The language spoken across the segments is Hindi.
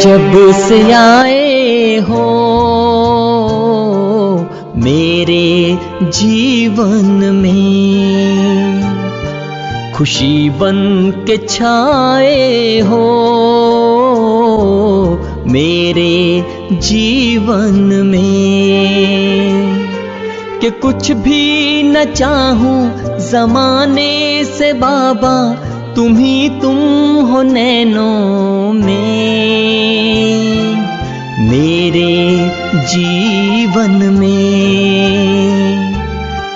जब से आए हो मेरे जीवन में, खुशी बन के छाए हो मेरे जीवन में, कि कुछ भी न चाहूं ज़माने से बाबा, तुम ही तुम हो नैनों में मेरे जीवन में।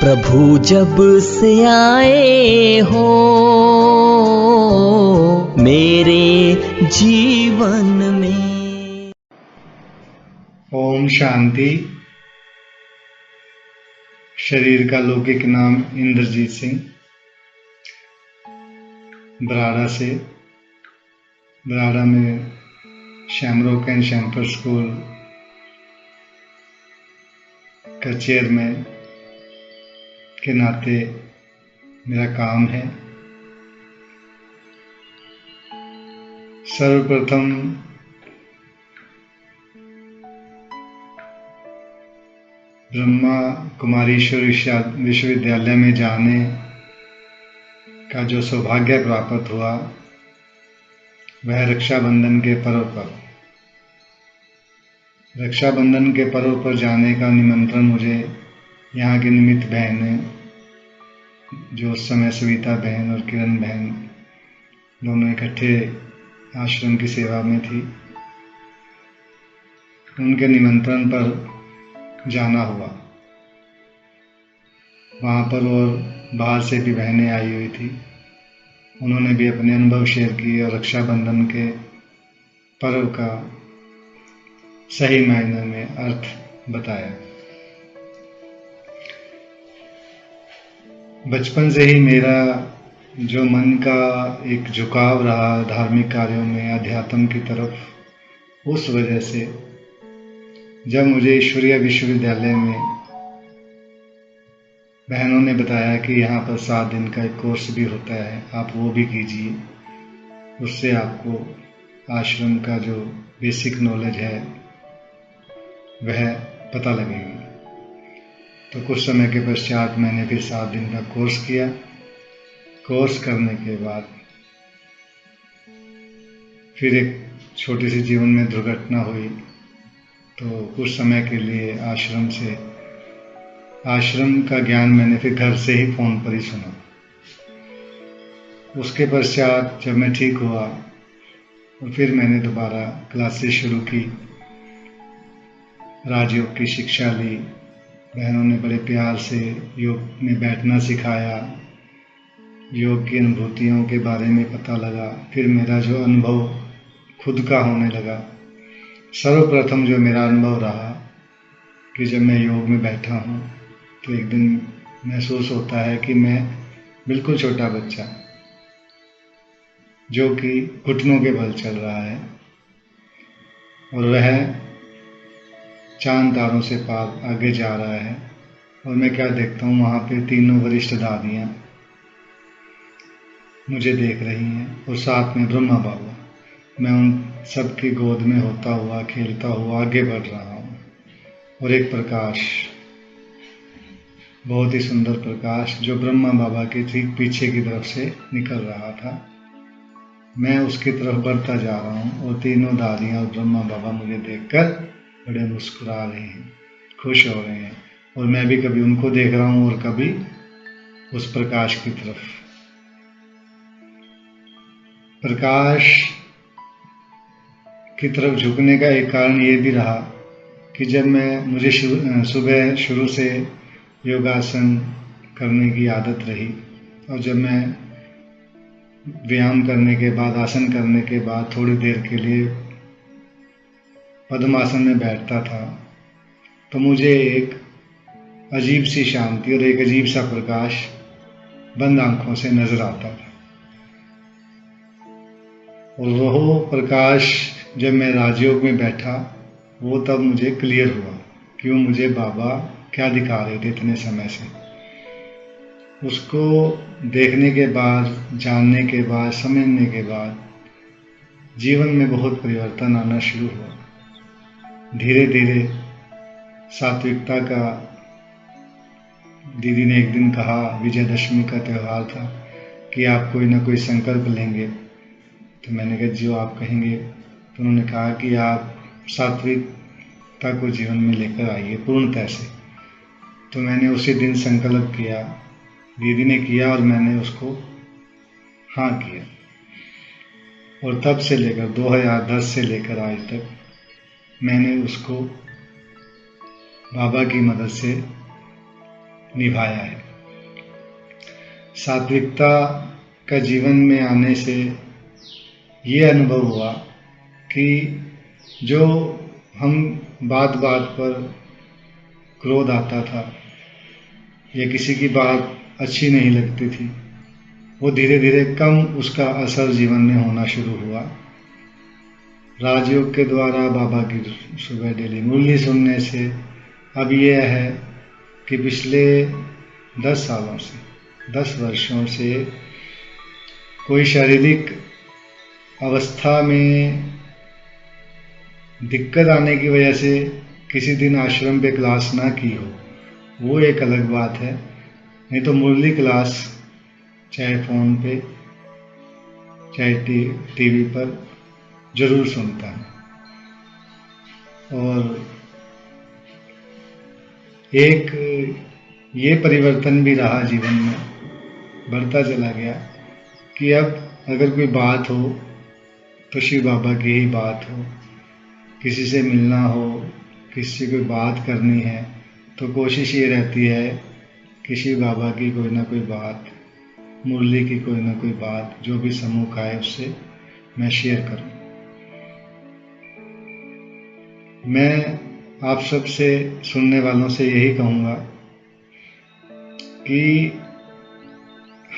प्रभु जब से आए हो मेरे जीवन में। ओम शांति। शरीर का लौकिक नाम इंद्रजीत सिंह, बराड़ा से। बराड़ा में शैमरॉक एंड शैम्पर स्कूल का चेयरमैन के नाते मेरा काम है। सर्वप्रथम ब्रह्मा कुमारी ईश्वर विश्वविद्यालय में जाने का जो सौभाग्य प्राप्त हुआ वह रक्षाबंधन के पर्व पर। रक्षाबंधन के पर्व पर जाने का निमंत्रण मुझे यहाँ की निमित्त बहनें, जो उस समय सविता बहन और किरण बहन दोनों इकट्ठे आश्रम की सेवा में थी, उनके निमंत्रण पर जाना हुआ। वहाँ पर और बाहर से भी बहनें आई हुई थी, उन्होंने भी अपने अनुभव शेयर किए और रक्षाबंधन के पर्व का सही मायने में अर्थ बताया। बचपन से ही मेरा जो मन का एक झुकाव रहा धार्मिक कार्यों में, अध्यात्म की तरफ, उस वजह से जब मुझे ईश्वरीय विश्वविद्यालय में बहनों ने बताया कि यहाँ पर 7 दिन का एक कोर्स भी होता है, आप वो भी कीजिए, उससे आपको आश्रम का जो बेसिक नॉलेज है वह पता लगेगी। तो कुछ समय के पश्चात मैंने फिर 7 दिन का कोर्स किया। कोर्स करने के बाद फिर एक छोटी सी जीवन में दुर्घटना हुई, तो कुछ समय के लिए आश्रम का ज्ञान मैंने फिर घर से ही फ़ोन पर ही सुना। उसके पश्चात जब मैं ठीक हुआ और फिर मैंने दोबारा क्लासेस शुरू की, राजयोग की शिक्षा ली, बहनों ने बड़े प्यार से योग में बैठना सिखाया, योग की अनुभूतियों के बारे में पता लगा। फिर मेरा जो अनुभव खुद का होने लगा, सर्वप्रथम जो मेरा अनुभव रहा कि जब मैं योग में बैठा हूँ तो एक दिन महसूस होता है कि मैं बिल्कुल छोटा बच्चा जो कि घुटनों के बल चल रहा है और वह चांद तारों से पार आगे जा रहा है। और मैं क्या देखता हूँ, वहाँ पे 3 वरिष्ठ दादियाँ मुझे देख रही हैं और साथ में ब्रह्मा बाबा। मैं उन सब की गोद में होता हुआ, खेलता हुआ आगे बढ़ रहा हूँ और एक प्रकाश, बहुत ही सुंदर प्रकाश, जो ब्रह्मा बाबा के ठीक पीछे की तरफ से निकल रहा था, मैं उसकी तरफ बढ़ता जा रहा हूँ और 3 दादियाँ और ब्रह्मा बाबा मुझे देखकर बड़े मुस्कुरा रहे हैं, खुश हो रहे हैं। और मैं भी कभी उनको देख रहा हूँ और कभी उस प्रकाश की तरफ। प्रकाश की तरफ झुकने का एक कारण ये भी रहा कि जब मुझे सुबह शुरू से योगासन करने की आदत रही, और जब मैं व्यायाम करने के बाद, आसन करने के बाद थोड़ी देर के लिए पद्मासन में बैठता था, तो मुझे एक अजीब सी शांति और एक अजीब सा प्रकाश बंद आंखों से नजर आता था। और वो प्रकाश जब मैं राजयोग में बैठा, वो तब मुझे क्लियर हुआ कि वो मुझे बाबा क्या दिखा रहे थे इतने समय से। उसको देखने के बाद, जानने के बाद, समझने के बाद जीवन में बहुत परिवर्तन आना शुरू हुआ। धीरे धीरे सात्विकता का, दीदी ने एक दिन कहा, विजयदशमी का त्यौहार था, कि आप कोई ना कोई संकल्प लेंगे। तो मैंने कहा जो आप कहेंगे। तो उन्होंने कहा कि आप सात्विकता को जीवन में लेकर आइए पूर्णतः से। तो मैंने उसी दिन संकल्प किया, दीदी ने किया और मैंने उसको हाँ किया। और तब से लेकर 2010 से लेकर आज तक मैंने उसको बाबा की मदद से निभाया है। सात्विकता का जीवन में आने से ये अनुभव हुआ कि जो हम बात बात पर क्रोध आता था या किसी की बात अच्छी नहीं लगती थी, वो धीरे धीरे कम उसका असर जीवन में होना शुरू हुआ। राजयोग के द्वारा बाबा की सुबह डेली मुरली सुनने से अब यह है कि पिछले 10 सालों से, 10 वर्षों से कोई शारीरिक अवस्था में दिक्कत आने की वजह से किसी दिन आश्रम पे क्लास ना की हो, वो एक अलग बात है। नहीं तो मुरली क्लास चाहे फ़ोन पे चाहे टीवी पर जरूर सुनता है। और एक ये परिवर्तन भी रहा जीवन में, बढ़ता चला गया कि अब अगर कोई बात हो तो शिव बाबा की ही बात हो। किसी से मिलना हो, किसी से कोई बात करनी है तो कोशिश ये रहती है कि शिव बाबा की कोई ना कोई बात, मुरली की कोई ना कोई बात, जो भी सम्मुख आए उससे मैं शेयर करूं। मैं आप सब से, सुनने वालों से यही कहूँगा कि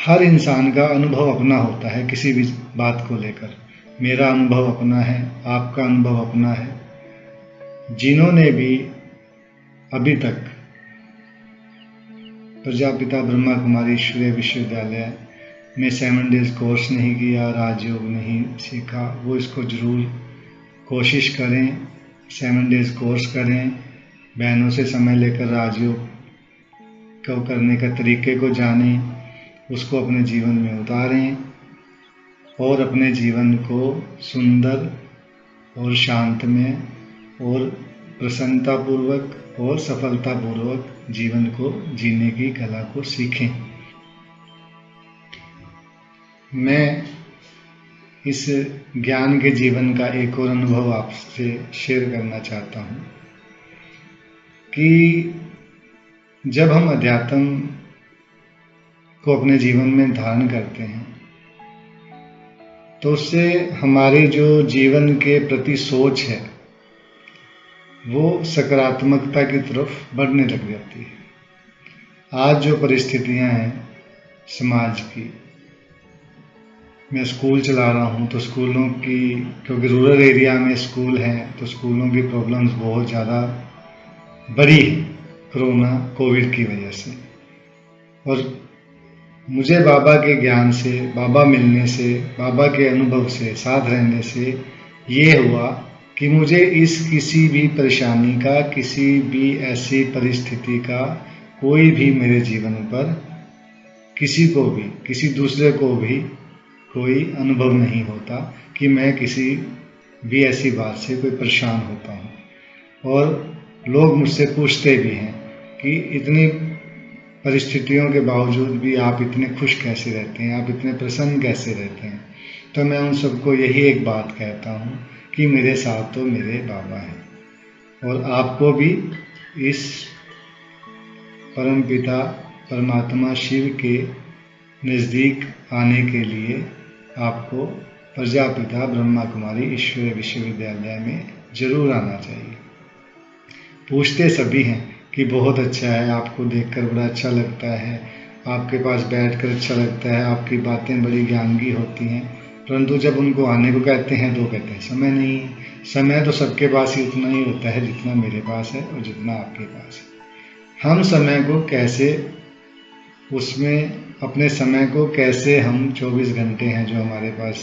हर इंसान का अनुभव अपना होता है किसी भी बात को लेकर। मेरा अनुभव अपना है, आपका अनुभव अपना है। जिन्होंने भी अभी तक प्रजापिता ब्रह्मा कुमारी ईश्वरीय विश्वविद्यालय में 7 डेज कोर्स नहीं किया, राजयोग नहीं सीखा, वो इसको ज़रूर कोशिश करें, 7 डेज कोर्स करें, बहनों से समय लेकर राजयोग को करने का तरीके को जानें, उसको अपने जीवन में उतारें और अपने जीवन को सुंदर और शांतमय और प्रसन्नतापूर्वक और सफलतापूर्वक जीवन को जीने की कला को सीखें। मैं इस ज्ञान के जीवन का एक और अनुभव आपसे शेयर करना चाहता हूँ कि जब हम अध्यात्म को अपने जीवन में धारण करते हैं तो उससे हमारी जो जीवन के प्रति सोच है वो सकारात्मकता की तरफ बढ़ने लग जाती है। आज जो परिस्थितियां हैं समाज की, मैं स्कूल चला रहा हूँ तो स्कूलों की, क्योंकि रूरल एरिया में स्कूल हैं तो स्कूलों की प्रॉब्लम्स बहुत ज़्यादा बड़ी है कोरोना कोविड की वजह से। और मुझे बाबा के ज्ञान से, बाबा मिलने से, बाबा के अनुभव से, साथ रहने से ये हुआ कि मुझे इस किसी भी परेशानी का, किसी भी ऐसी परिस्थिति का कोई भी मेरे जीवन पर किसी को भी, किसी दूसरे को भी कोई अनुभव नहीं होता कि मैं किसी भी ऐसी बात से कोई परेशान होता हूँ। और लोग मुझसे पूछते भी हैं कि इतनी परिस्थितियों के बावजूद भी आप इतने खुश कैसे रहते हैं, आप इतने प्रसन्न कैसे रहते हैं। तो मैं उन सबको यही एक बात कहता हूँ कि मेरे साथ तो मेरे बाबा हैं और आपको भी इस परमपिता परमात्मा शिव के नज़दीक आने के लिए आपको प्रजापिता ब्रह्मा कुमारी ईश्वरीय विश्वविद्यालय में ज़रूर आना चाहिए। पूछते सभी हैं कि बहुत अच्छा है, आपको देखकर बड़ा अच्छा लगता है, आपके पास बैठकर अच्छा लगता है, आपकी बातें बड़ी ज्ञान की होती हैं, परंतु जब उनको आने को कहते हैं तो कहते हैं समय नहीं। समय तो सबके पास ही उतना ही होता है जितना मेरे पास है और जितना आपके पास है। हम समय को कैसे, उसमें अपने समय को कैसे हम 24 घंटे हैं जो हमारे पास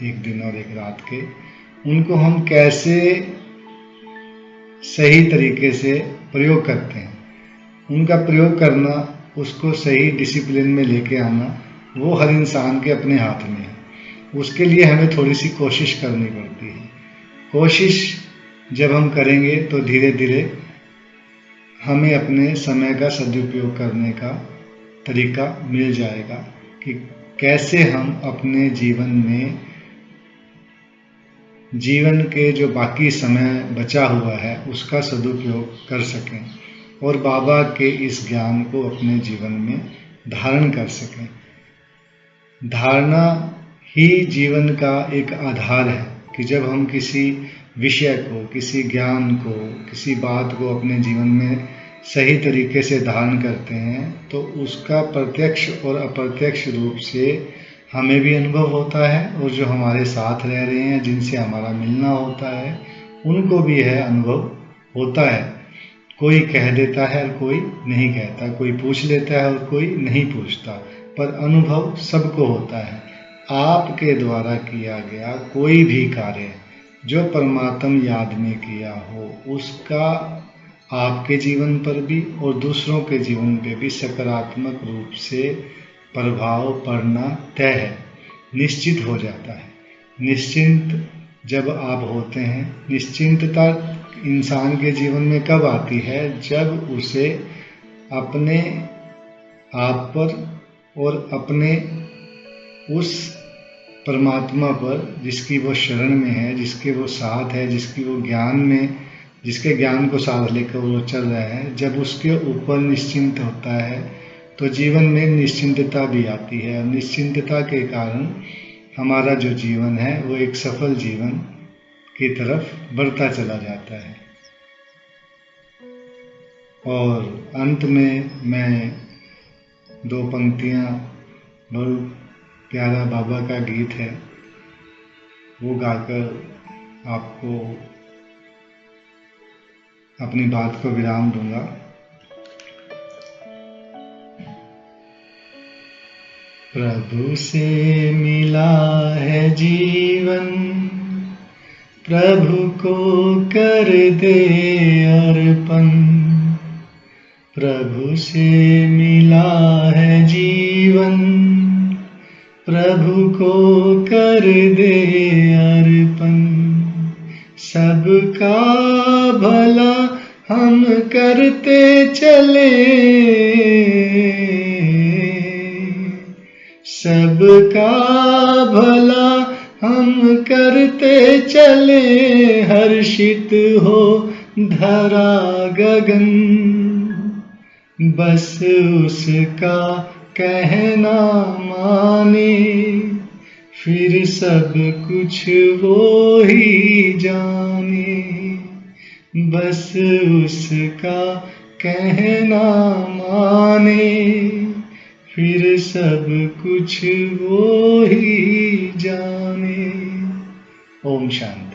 एक दिन और एक रात के, उनको हम कैसे सही तरीके से प्रयोग करते हैं, उनका प्रयोग करना, उसको सही डिसिप्लिन में लेके आना, वो हर इंसान के अपने हाथ में है। उसके लिए हमें थोड़ी सी कोशिश करनी पड़ती है। कोशिश जब हम करेंगे तो धीरे धीरे हमें अपने समय का सदुपयोग करने का तरीका मिल जाएगा कि कैसे हम अपने जीवन के जो बाकी समय बचा हुआ है उसका सदुपयोग कर सकें और बाबा के इस ज्ञान को अपने जीवन में धारण कर सकें। धारणा ही जीवन का एक आधार है कि जब हम किसी विषय को, किसी ज्ञान को, किसी बात को अपने जीवन में सही तरीके से धारण करते हैं तो उसका प्रत्यक्ष और अप्रत्यक्ष रूप से हमें भी अनुभव होता है और जो हमारे साथ रह रहे हैं, जिनसे हमारा मिलना होता है, उनको भी यह अनुभव होता है। कोई कह देता है और कोई नहीं कहता, कोई पूछ लेता है और कोई नहीं पूछता, पर अनुभव सबको होता है। आपके द्वारा किया गया कोई भी कार्य जो परमात्म याद में किया हो, उसका आपके जीवन पर भी और दूसरों के जीवन पे भी सकारात्मक रूप से प्रभाव पड़ना तय है, निश्चित हो जाता है। निश्चिंत जब आप होते हैं, निश्चिंतता इंसान के जीवन में कब आती है? जब उसे अपने आप पर और अपने उस परमात्मा पर जिसकी वो शरण में है, जिसके वो साथ है, जिसके ज्ञान को साथ लेकर वो चल रहा है, जब उसके ऊपर निश्चिंत होता है तो जीवन में निश्चिंतता भी आती है। और निश्चिंतता के कारण हमारा जो जीवन है वो एक सफल जीवन की तरफ बढ़ता चला जाता है। और अंत में मैं दो पंक्तियाँ, बहुत प्यारा बाबा का गीत है, वो गाकर आपको अपनी बात को विराम दूंगा। प्रभु से मिला है जीवन, प्रभु को कर दे अर्पण। प्रभु से मिला है जीवन, प्रभु को कर दे अर्पण। सबका भला हम करते चले, सबका भला हम करते चले, हर्षित हो धरा गगन। बस उसका कहना माने, फिर सब कुछ वो ही जाने। बस उसका कहना माने, फिर सब कुछ वो ही जाने। ओम शांति।